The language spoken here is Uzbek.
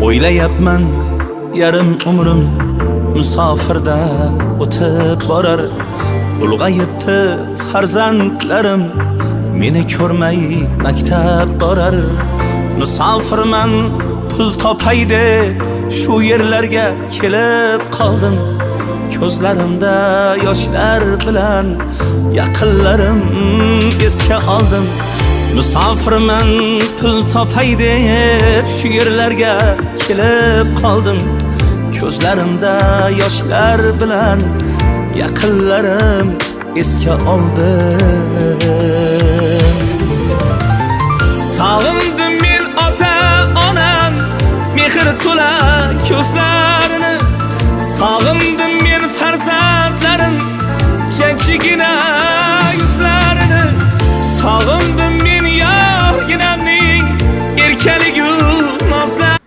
O'ylayapman yarim umrim musofirda o'tib borar. Ulg'ayibdi farzandlarim, meni ko'rmay maktab borar. Musofirman pul topay deb shu yerlarga kelib qoldim. Ko'zlarimda yoshlar bilan yaqinlarim esga oldim. Musofirman pul topay deb shu yerlarga kelib qoldim. Ko'zlarimda yoshlar bilan yaqinlarim esga oldim. Sog'indim men ota-onam mehr to'la ko'zlarini. Sog'indim men farzandlarim jajjigina yuzlarini. Sog'indim men yorginamning erkaligu nozlarini.